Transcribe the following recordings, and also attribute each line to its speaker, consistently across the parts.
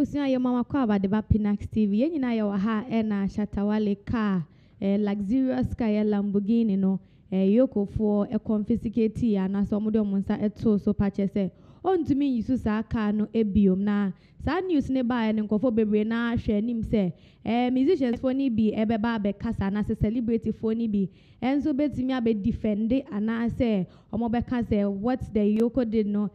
Speaker 1: Ebusia your mama kwa about the Pinaxtv. Yen na ya waha na Shatta Wale car, luxurious car Lamborghini no. Yoko for a confiscate and some of them monster at so patches. On to me, you sa car no ebium na. Sad news nearby and go for baby na share him say. Musicians phony be ebeba be casa and as a celebrity phony be. And so bet me be defend it and I say, Omobe say what the Yoko did no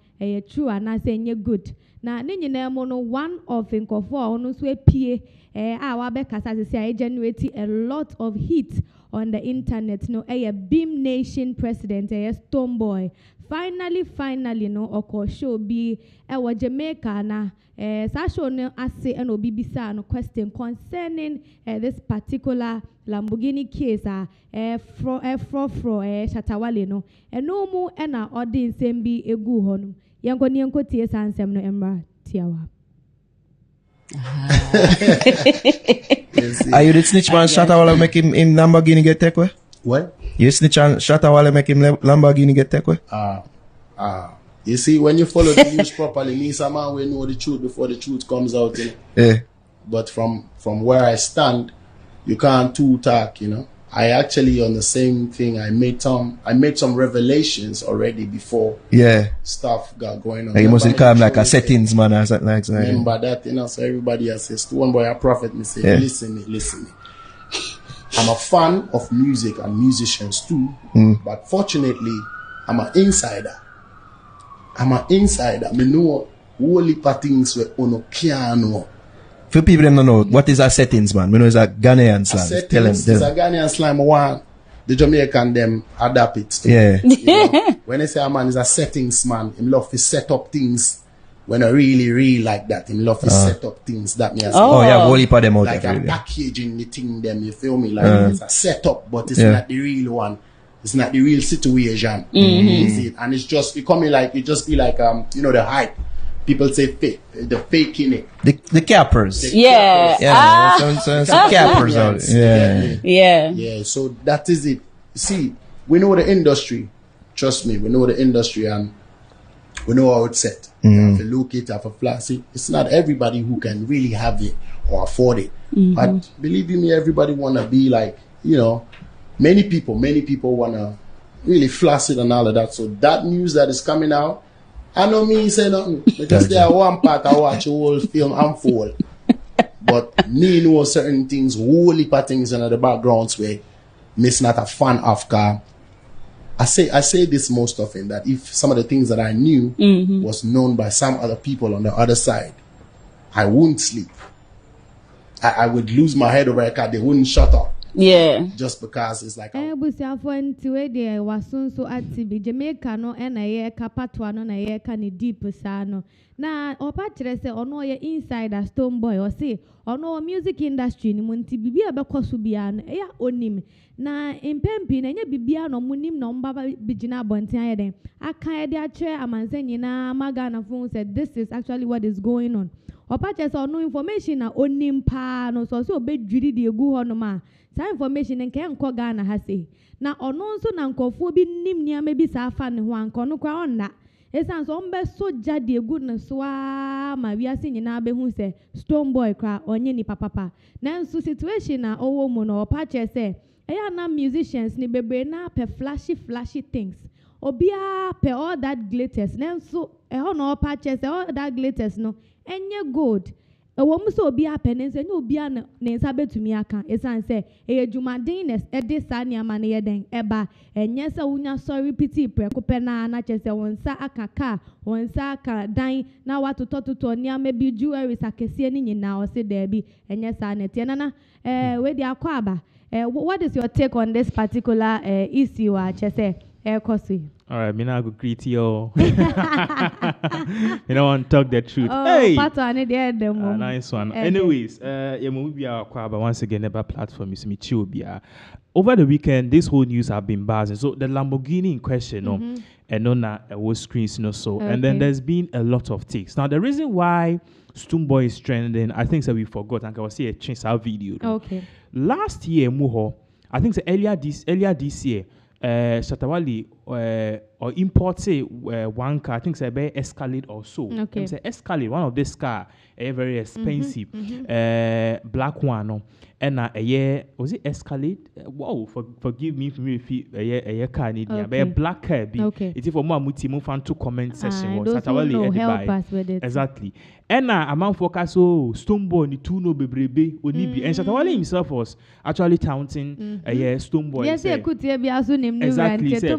Speaker 1: true and I say you're good. Na ninyi na mono one of inkofo ono so pie our bekasa say generate a lot of heat on the internet no Beam Nation president Stonebwoy finally no oko show be Jamaica na sa show no ase and obibisa no question concerning this particular Lamborghini case fro Shatta Wale no no mu na audience bi egu ho no yanko ni yanko tie sansem no emra tiawa.
Speaker 2: Are you the snitch man? Shatta Wale make him Lamborghini get take away?
Speaker 3: What?
Speaker 2: You snitch on Shatta Wale make him Lamborghini get take away?
Speaker 3: You see, when you follow the news properly, me somehow we know the truth before the truth comes out.
Speaker 2: Yeah.
Speaker 3: But from where I stand, you can't too talk. I actually on the same thing. I made some revelations already before.
Speaker 2: Yeah.
Speaker 3: Stuff got going on.
Speaker 2: Like you must become like a settings man or something like that.
Speaker 3: Remember that, so everybody has says Stonebwoy a prophet. Me say, listen me. I'm a fan of music and musicians too, but fortunately, I'm an insider. Me know whole heap of things where ono can't know.
Speaker 2: For people that don't know, what is a settings man? We know it's a Ghanaian slang.
Speaker 3: Settings is a Ghanaian slang. One, the Jamaican them adapt it.
Speaker 2: Yeah.
Speaker 3: When they say a man is a settings man, him love to set up things. When I really like that, him love to set up things that me as
Speaker 2: yeah, whole heap of them out
Speaker 3: like
Speaker 2: there.
Speaker 3: a packaging the thing them, you feel me? Like it's a setup, but it's not the real one. It's not the real situation. And it's just it coming like it just be like the hype. People say fake, the fake in it.
Speaker 2: The cappers.
Speaker 3: Some
Speaker 2: cappers out.
Speaker 3: Yeah. So that is it. See, we know the industry. Trust me, we know the industry and we know how it's set. If you look it, have a flash it. It's not everybody who can really have it or afford it. But believe me, everybody wanna be like, many people wanna really flash it and all of that. So that news that is coming out, I know me say nothing because there one part I watch a whole film unfold. But me know certain things, whole heap of things in the backgrounds where me's not a fan of car. I say this most often that if some of the things that I knew was known by some other people on the other side, I wouldn't sleep. I would lose my head over a car. They wouldn't shut up.
Speaker 4: Yeah.
Speaker 3: Just because it's like
Speaker 1: Jamaica no na kapatwa no na kani deep sano na opa kire se ono ye insider Stonebwoy or say ono music industry ni munti bibia bekoso bia no ya onim na impempi na nya bibia no munim no mbaba bigina bonten ayeden aka de akire amanse nyina magana phone said this is actually what is going on opa kire se ono information na onim pa no so obedwiri de egu ho no ma sa information nke enko Ghana ha sei na ono nso na nkofo bi nim niam bi sa afa ne ho anko no kwa onna esan so mbe soja de goodness wa ma wi ase nyina be hu se Stonebwoy kwa onye ni papa na nso situation na owo mu no opa che se eya na musicians ni bebre na pe flashy things obia pe all that glitters na nso ho no opa che se all that glitters no enye gold ewo mu so obi apenense ni obi an ne nsa betumi aka esan se ejumaden ede sa ni ama ne yeden eba enye se wunya sorry pity prekope na chese wonsa akaka wonsa aka dan na watotototo ni ama bi jewelry sakesie ni nyina o se da bi enye sa na tie na we di akwa what is your take on this particular issue chese kosi?
Speaker 5: All right, me now go greet you. You don't want to talk the truth.
Speaker 1: Oh,
Speaker 5: hey, nice one. Anyways, but once again, never platform is me chill. Over the weekend, this whole news have been buzzing. So the Lamborghini in question, and on was screens, and then there's been a lot of takes. Now the reason why Stonebwoy is trending, I think that we forgot, and I will see a change our video.
Speaker 1: Okay.
Speaker 5: Last year, Muho, I think earlier this year. Shatta Wale or import one car, I think say be Escalade or so.
Speaker 1: Okay.
Speaker 5: Say Escalade, one of this car, very expensive, black one, no. And was it Escalade? Wow, forgive me if a car need be a black car be.
Speaker 1: Okay.
Speaker 5: It's for more move fan to comment section.
Speaker 1: Those who know, help us with it.
Speaker 5: Exactly. And amount focus so Stonebwoy ni two no bebrebe onibi. And Shatta Wale himself was actually counting Stonebwoy.
Speaker 1: Yes, he could be also named
Speaker 5: exactly.
Speaker 1: So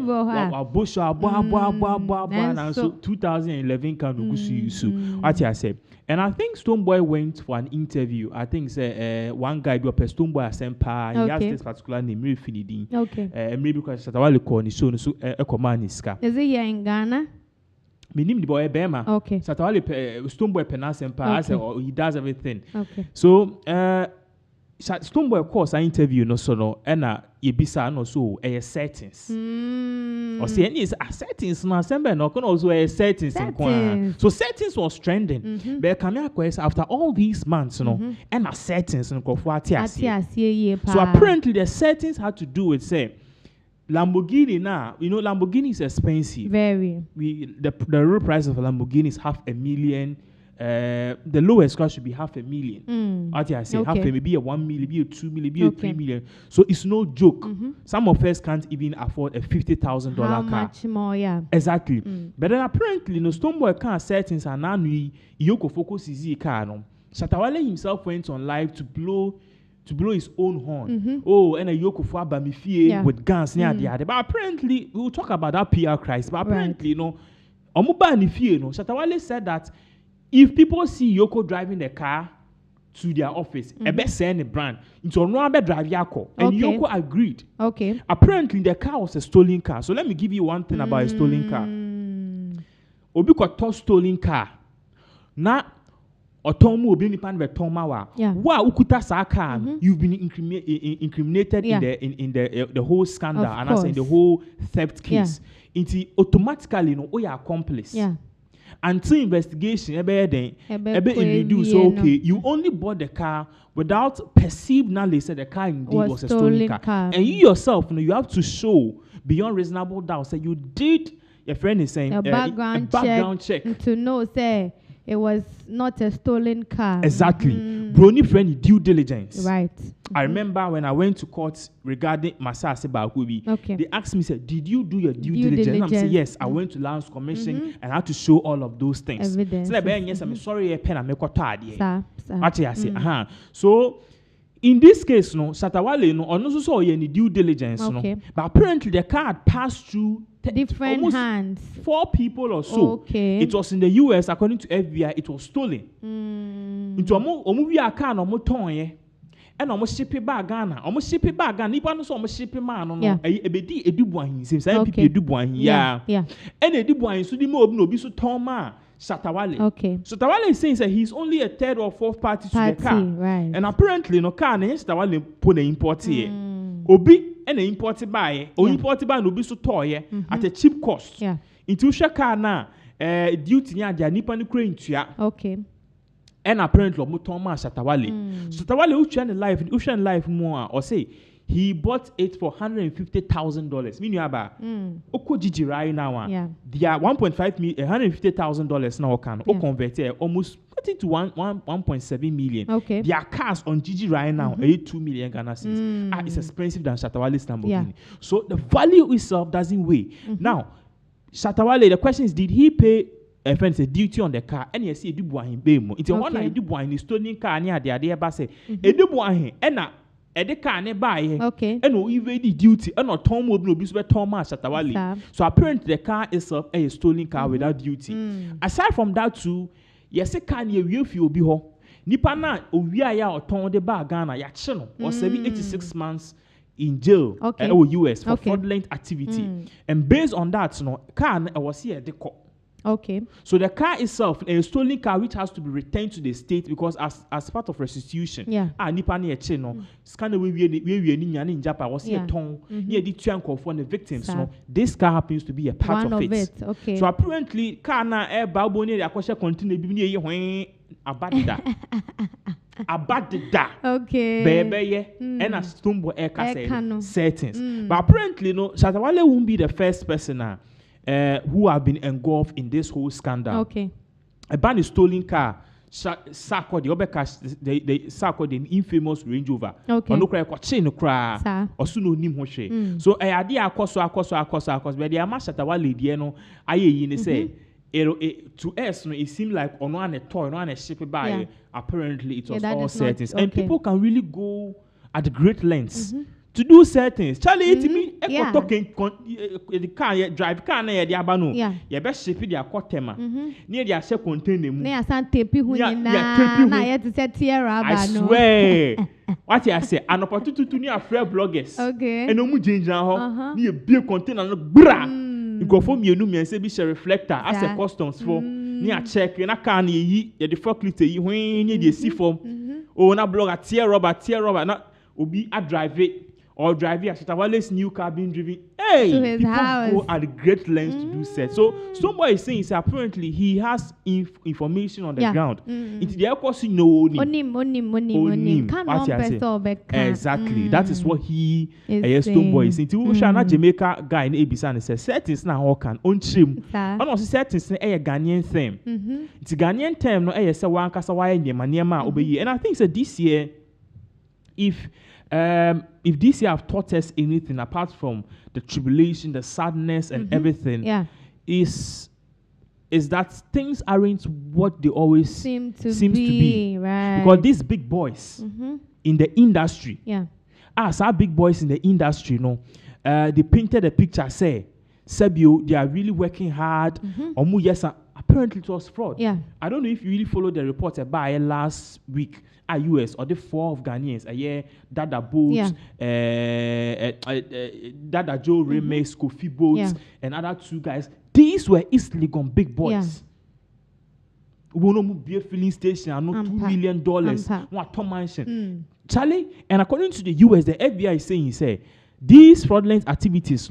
Speaker 5: 2011 can so what I said. And I think Stonebwoy went for an interview. I think one guy be a Stonebwoy Asempa. He has this particular name, Mary Finidi.
Speaker 1: Okay.
Speaker 5: Maybe because Shatta Wale call ni so a command is ska.
Speaker 1: Is it here in Ghana?
Speaker 5: Me name the boy Bema.
Speaker 1: Okay.
Speaker 5: Shatta Wale Stonebwoy Pinaxtv. I said he does everything.
Speaker 1: Okay.
Speaker 5: So Stonebwoy of course I interview no so no and yebisa no so settings. Or say any settings na sembe no can also settings in kwa. So settings was trending. But Kamia quest after all these months no and settings no for atiasie. So apparently the settings had to do with say Lamborghini now, you know, Lamborghini is expensive.
Speaker 1: Very.
Speaker 5: The real price of a Lamborghini is $500,000. The lowest car should be $500,000. What I say, maybe a 1 million, maybe a 2 million, maybe a 3 million. So it's no joke. Some of us can't even afford a $50,000 car.
Speaker 1: How much more? Yeah.
Speaker 5: Exactly. But then apparently, no Stonebwoy car settings and now Yoko focus is the car. No, Shatta Wale himself went on live to blow his own horn. Oh, and a Yoko for Bamifie with guns near the other. But apparently, we will talk about that PR crisis. But apparently, you know, Shatta Wale said that if people see Yoko driving the car to their office, a best send a brand into a drive Yako, and Yoko agreed.
Speaker 1: Okay.
Speaker 5: Apparently, the car was a stolen car. So let me give you one thing about a stolen car. Obi got stolen car. Now. Otomu obi nipa na betoma wa ukuta sa car you've been incriminated in the whole scandal and as in the whole theft case into automatically no your accomplice until investigation reduce okay you only bought the car without perceived knowledge that the car indeed was a stolen car. And you yourself you have to show beyond reasonable doubt that you did your friend is saying
Speaker 1: a background check to know say it was not a stolen car.
Speaker 5: Exactly. Brony friend due diligence.
Speaker 1: Right.
Speaker 5: I remember when I went to court regarding Masa Sebakubi, they asked me, said, did you do your due diligence? And I said, yes, I went to Lands Commission and I had to show all of those things.
Speaker 1: Evidence.
Speaker 5: So yes, I'm sorry, pen I make actually I say, So in this case, no, Shatta Wale no, also saw any due diligence, no. But apparently the car had passed through
Speaker 1: different hands.
Speaker 5: 4 people or so.
Speaker 1: Okay.
Speaker 5: It was in the US, according to FBI, it was stolen. Into a car no moton and almost ship it back Ghana. Almost ship it back Ghana. Nipa no so almost ship it man no. Ebedi edubuahin. Say people edubuahin. Yeah. And edubuahin so the mo no be so toma. Shatta Wale.
Speaker 1: Okay.
Speaker 5: Shatta Wale is saying that he's only a third or fourth party to the car.
Speaker 1: Right.
Speaker 5: And apparently no car na Shatta Wale put the import here. Obi and imported by no be so toy at a cheap cost.
Speaker 1: Yeah.
Speaker 5: Into car na duty near the nipa no crane tua.
Speaker 1: Okay.
Speaker 5: And apparently Mutoma Shatta Wale. Shatta Wale Ushan life more or say he bought it for $150,000. Meaning about Oko Gigi right now. They are $150,000 now can convert almost to 1.7 million.
Speaker 1: Okay.
Speaker 5: Their cars on Gigi right now are 2 million Ghana cedis. It's expensive than Shatta Wale's Lamborghini. So the value itself doesn't weigh. Now, Shatta Wale, the question is, did he pay a friend a duty on the car? And you see, Dubuahin Bemo. It's one I Dubuahin is stolen car near the idea basse. Dubuahin and the car nearby.
Speaker 1: Okay.
Speaker 5: And no even the duty and not Tom will be Thomas Shatta Wale. So apparently the car itself a stolen car without duty. Aside from that too, yes, a car near you be ho. Nipana Uya or Tom de Bar Ghana Yachino or 86 months in jail US for fraudulent activity. And based on that, car was here the court.
Speaker 1: Okay. So
Speaker 5: the car itself, a stolen car which has to be returned to the state because as part of restitution. Nipa ne chino. Scan we in Japan was here tongue near the trunk for the victims. This car happens to be a part of it.
Speaker 1: Okay.
Speaker 5: So apparently car na balboni the question continue be abadida. about the da.
Speaker 1: Okay.
Speaker 5: Baby, and a Stonebwoy Eka settings. But apparently, no, Shatta Wale won't be the first person who have been engulfed in this whole scandal.
Speaker 1: Okay.
Speaker 5: A ban stolen car. Sakawa, the other car, the Sakawa, the infamous Range Rover.
Speaker 1: Okay.
Speaker 5: Or no cry, chain no cry. Or soon nim hoshe. So I idea across, but the Ama Shatta Wale, the no, I say. To us, no, it seemed like on one a toy, on a ship by. Apparently, it was all settings, and people can really go at great lengths to do settings. Charlie, to me, talking the car, drive car near the abano. You best ship it, your quartema near the ship contain
Speaker 1: near San Tepi, who I had to set here.
Speaker 5: I swear. What I say, an opportunity to near fair bloggers.
Speaker 1: Okay,
Speaker 5: and no more danger, near beer container, bra. You go for me, and say, be a reflector as a customs for near check, and I can't ye, the forklift, when you see form. Oh, na blog at tear rubber, not be a drive it or drive it. Shatta Wale's new car being driven. Hey,
Speaker 1: to his house.
Speaker 5: Go at great lengths to do set. So, Stonebwoy is saying, apparently, he has information on the ground. It's the airport, no,
Speaker 1: onim.
Speaker 5: Exactly. That is what he Stonebwoy is saying. Shana Jamaica guy in ABC says settings now all can on trim. And also settings a Ghanaian theme. It's a Ghanaian term no say one kasa why nyema obey. And I think that this year, if this year have taught us anything apart from the tribulation, the sadness, and everything, is that things aren't what they always seems to be.
Speaker 1: Right.
Speaker 5: Because these big boys in the industry, our big boys in the industry, they painted a picture, say, Sebio, they are really working hard. Yes, apparently it was fraud. I don't know if you really followed the report about last week. US or the 4 of Ghanaians, Dada Boats, Dada Joe Remix, Kofi Boats, and other 2 guys. These were easily gone big boys. We want to be a filling station, I know $2 million. What Tom mentioned, Charlie. And according to the US, the FBI is saying, these fraudulent activities,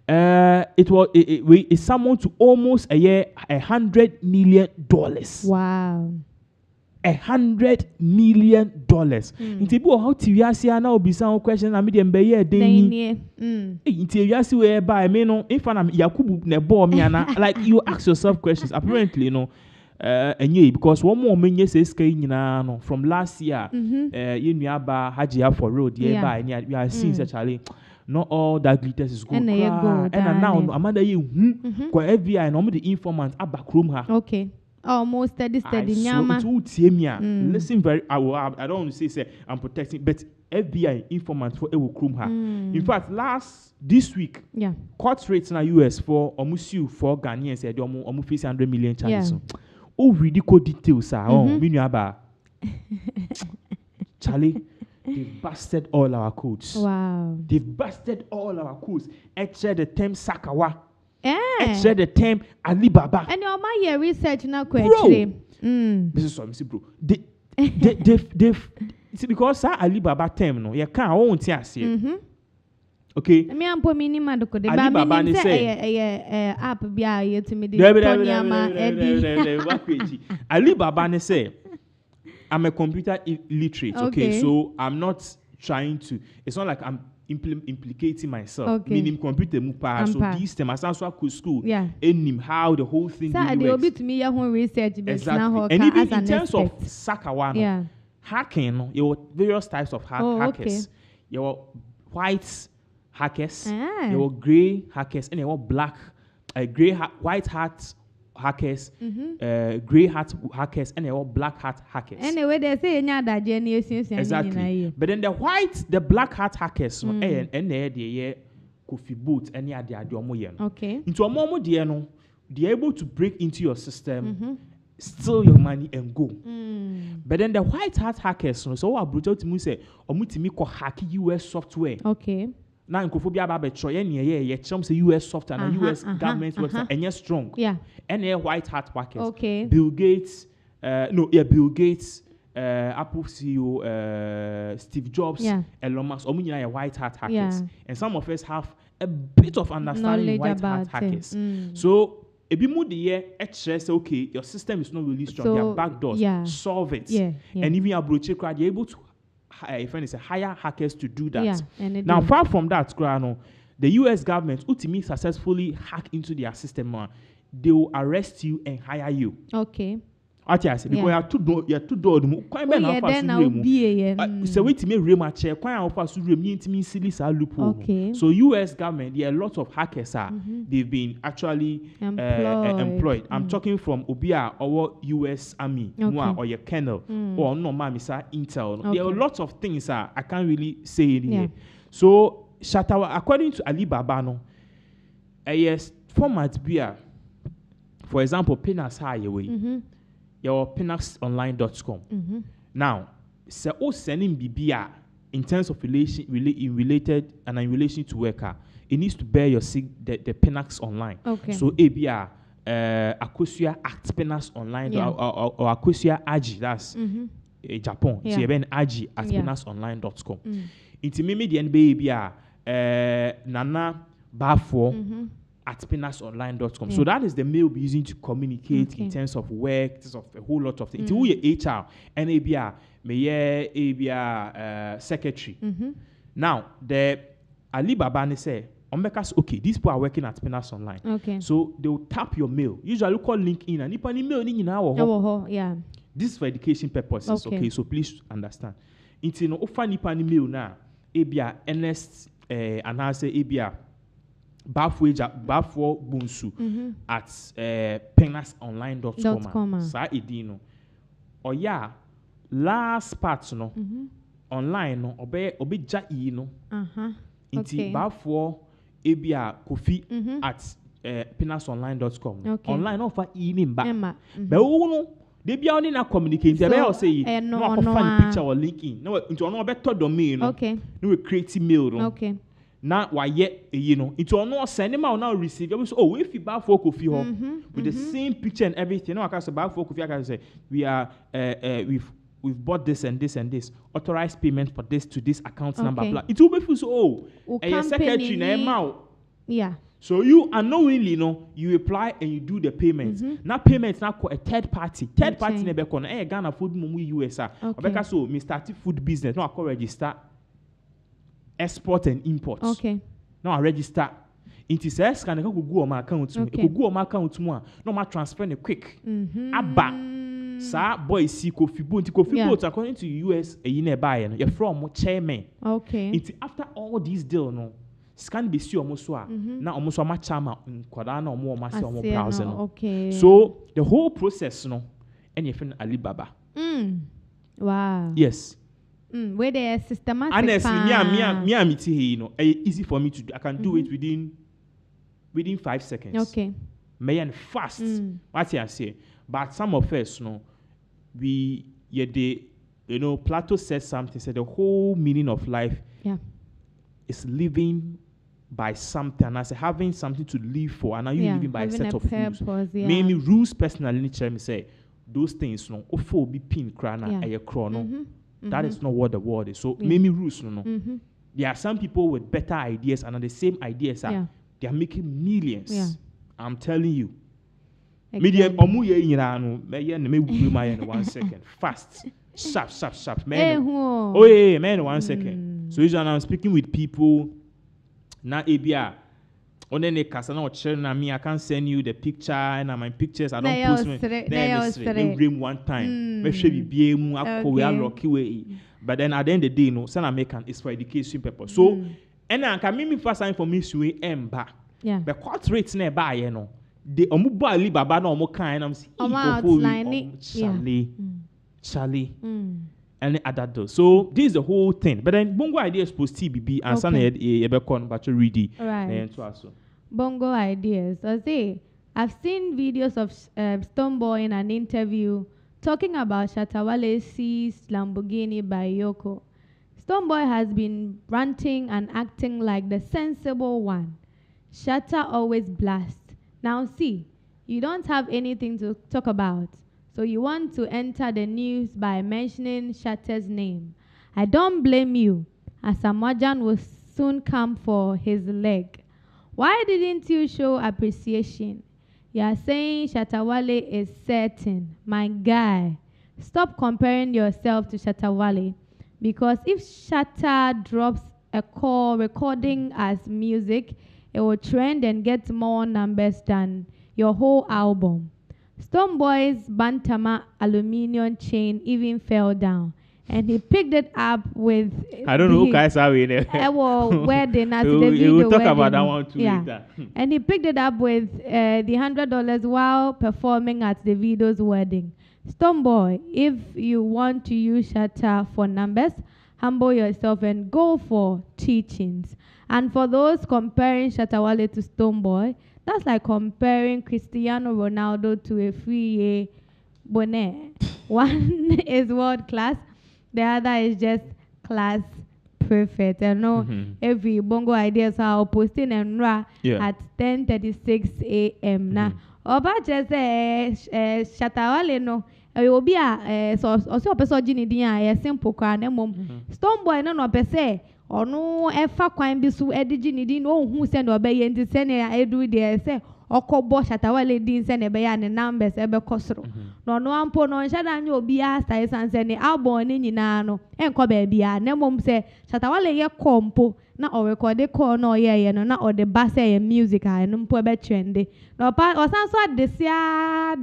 Speaker 5: it summoned to almost $100 million.
Speaker 1: Wow.
Speaker 5: $100 million. Inti bi how ti wiase na obi san question na me dem be ye den ni. Inti wiase we ba me no if na Yakubu na ball me ana like you ask yourself questions apparently enye because one more menye say sky nyina no from last year ye nua ba Hajia for road ye ba we are seeing actually not all that glitters is gold. And now amanda ye ko FBI no the informant abakrom ha.
Speaker 1: Okay. Almost steady nyama.
Speaker 5: Listen very I don't want to say I'm protecting, but FBI informant for Ewo Krumha. In fact, this week, court rates in the US for almost for Ghanaians said almost 100 million charges. Oh, ridiculous details are Charlie, they've busted all our codes.
Speaker 1: Wow.
Speaker 5: They've busted all our codes. Except the term Sakawa. Except the term Alibaba.
Speaker 1: And your my research now question.
Speaker 5: This is what I'm saying, bro. They've see because Alibaba term no, you can't won't see. Okay.
Speaker 1: Me am po minima do ko de ba me say app bia ye to me de
Speaker 5: Alibaba ne say I'm a computer illiterate. Okay, so I'm not trying to. It's not like I'm implicating myself. Meaning computer mupa. So this time I sound so cool school. And how the whole thing
Speaker 1: works. To me your own research.
Speaker 5: Exactly. And even in terms of Sakawa, hacking, you have various types of hackers. You have white hackers, you have grey hackers, and you have black, white hat hackers, grey hat hackers, and black hat hackers.
Speaker 1: Anyway, they say
Speaker 5: exactly. But then the black hat hackers, and they Kofi Boat, and they are
Speaker 1: okay.
Speaker 5: Into a moment, they're able to break into your system, steal your money, and go. But then the white hat hackers, so what brutal to me say, or hack US software.
Speaker 1: Okay.
Speaker 5: Now in Kophobia Babe Troy, say US software and US government website, and you're strong. And they're white hat hackers.
Speaker 1: Okay.
Speaker 5: Bill Gates, Bill Gates, Apple CEO, Steve Jobs, Elon Musk, white hat hackers. And some of us have a bit of understanding white hat hackers. So Ebi mu de ye say okay, your system is not really strong.
Speaker 1: So,
Speaker 5: there are backdoors. Solve it. And even your broche crowd, you're able to hire hackers to do that. Now, far from that, the US government ultimately successfully hack into their system. They will arrest you and hire you.
Speaker 1: Okay.
Speaker 5: Because you are too door. So wait to me chair.
Speaker 1: Okay.
Speaker 5: So US government, there are a lot of hackers they've been actually employed. I'm talking from Obia or US Army or your Colonel or no Mamisa Intel. There are a lot of things I can't really say in here. So Shatta Wale, according to Alibaba, no, yes, format beer. For example, Pinaxtv, your Pinaxonline.com. Now, so sending BBA in terms of relation in relation to worker, it needs to bear your the Pinax online.
Speaker 1: Okay.
Speaker 5: So ABR Akosia at Pinax online or Akosia Aji, that's Japan. So you have Aji at Pinaxonline.com. Into me the NBA Nana Bafo at Pinaxonline.com. So that is the mail we're using to communicate in terms of work, in terms of a whole lot of things. Into your HR and ABR, secretary. Now the Alibaba say, okay, these people are working at Pinax Online.
Speaker 1: Okay.
Speaker 5: So they will tap your mail. Usually call LinkedIn and if any mail this is for education purposes. Okay, so please understand. Into no offer nipa ni mail na ABR NS and I say ABR Bafo Bunsu at Pinaxonline.com. Sa edino. Or last part no online no obe ja no. Inti Bafo ABR Kofi at Pinaxonline.com. Online offer nimba. But they be only na communicate. They be say no find picture or link in. No into no better domain. Okay. No create mail.
Speaker 1: Okay.
Speaker 5: Now why yet into no send him out now receive. Oh, if you buy for coffee with the same picture and everything. No, I can say buy for coffee. I can say we are we've bought this and this and this. Authorized payment for this to this account number. Blah. It will be for so your secretary name.
Speaker 1: Yeah.
Speaker 5: So you unknowingly you apply and you do the payments. Now payments now call a third party. Third party never con Ghana food mumu USA. Okay. So me start food business. Now I call register export and imports.
Speaker 1: Okay.
Speaker 5: Now I register. It says can go on my account to me. Go on my account to me. No my transfer it quick. Abba. Sa boy see coffee boat according to US a buy you're from chairman.
Speaker 1: Okay.
Speaker 5: It's after all these deal scan be see almost na almost ma chama nkwada na omo ma se omo browser no.
Speaker 1: Okay.
Speaker 5: So the whole process no any friend Alibaba.
Speaker 1: Wow.
Speaker 5: Yes.
Speaker 1: Where they are systematic.
Speaker 5: Honestly, me easy for me to do. I can do it within 5 seconds.
Speaker 1: Okay.
Speaker 5: Me and fast. What I say. But some of us Plato said something, said the whole meaning of life is living by something, and I say having something to live for, and are you living by a set of rules? Maybe rules personally, me say those things be pin crana a chrono. That is not what the word is. So maybe rules there are some people with better ideas, and the same ideas they are making millions. I'm telling you. Medium omu ye nyina me 1 second. Fast. Sharp. Man. Oh yeah, man, 1 second. So usually I'm speaking with people na ABR. On any case na na me I can send you the picture and my pictures I don't post me. Then dream one time. Me should be mu akọ we rocky way. But then at the end of the day send American is for education purpose. So and I can me first information we emba. But court rates na ba ye no. The omubo Alibaba na omo kan am see Charlie. And other does. So this is the whole thing. But then Bongo idea is supposed to be and some but you ready.
Speaker 1: Right. Bongo ideas. I say I've seen videos of Stonebwoy in an interview talking about Shatta Wale seized Lamborghini by Yoko. Stonebwoy has been ranting and acting like the sensible one. Shatta always blasts. Now see, you don't have anything to talk about. So you want to enter the news by mentioning Shatta's name. I don't blame you, as Amajan will soon come for his leg. Why didn't you show appreciation? You are saying Shatta Wale is certain. My guy, stop comparing yourself to Shatta Wale, because if Shatta drops a call recording as music, it will trend and get more numbers than your whole album. Stonebwoy's Bantama aluminium chain even fell down, and he picked it up with.
Speaker 5: I don't know who guys are in it.
Speaker 1: Wedding as the video.
Speaker 5: We'll talk
Speaker 1: wedding.
Speaker 5: about that one too later.
Speaker 1: And he picked it up with the $100 while performing at the video's wedding. Stonebwoy, if you want to use Shatta for numbers, humble yourself and go for teachings. And for those comparing Shatta Wale to Stonebwoy, that's like comparing Cristiano Ronaldo to a free bonnet. One is world class, the other is just class perfect. I know every bongo ideas are posting and at 10:36 a.m. Now, Oba just Shatta Wale no. will be also a person simple crown Stonebwoy no pese or no efa kwine be so edigi no who send or be and send edu there say or call bosh Shatta Wale din send a and numbers ebe kosro no ampo no nshada anya obi asta isan send album ni nyina no enko ba bia na mom say Shatta Wale ye kompo na o record call no ye no na o de bass ye music a no mpo be trend no pa o san so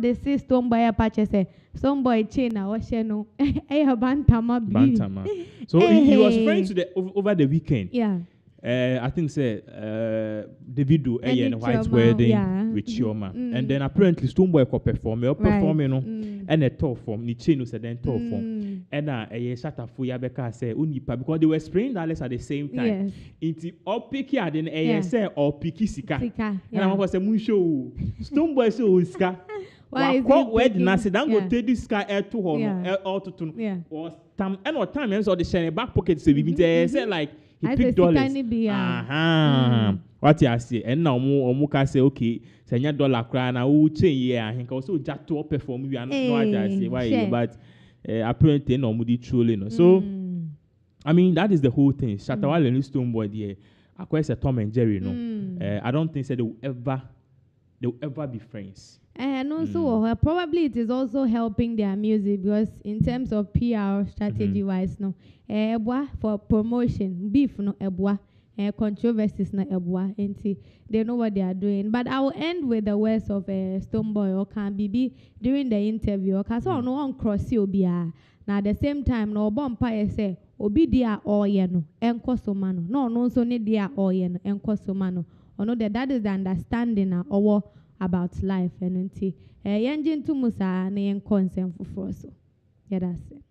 Speaker 1: the system by a patch say Stonebwoy chain na o she no bantama.
Speaker 5: So he was referring to over the weekend.
Speaker 1: Yeah.
Speaker 5: I think say Davido and White Wedding with Chioma. And then apparently Stonebwoy could perform and a tour form, ni chain was then tour form. And Shatta Fuya Beka say unipa because they were spraying dollars at the same time. Into all picky then say or picky sika. And I was a moon show. Stonebwoy so sika.
Speaker 1: Why
Speaker 5: where the nasi don't go take this guy air to home all to or time and what time and so the shiny back pocket say say like he picked dollars. What you say? And now Omuka say okay, say $1 cry na who change yeah. I think also just to perform we are not what I say why but apparently no mudi truly no. So I mean that is the whole thing. Shatta Wale and Stonebwoy there. I quite say Tom and Jerry no. I don't think say they will ever be friends.
Speaker 1: And also, probably it is also helping their music because in terms of PR strategy wise, no, for promotion, beef no controversies na and they know what they are doing. But I will end with the words of Stonebwoy or Can BB during the interview. Because no one cross you now at the same time, no bompa say obi dia or yeno enko somano. No so need dia or yeno enko somano. Or no that is the understanding or about life and yanjin to musa na yen consent for so. Yeah, that's it.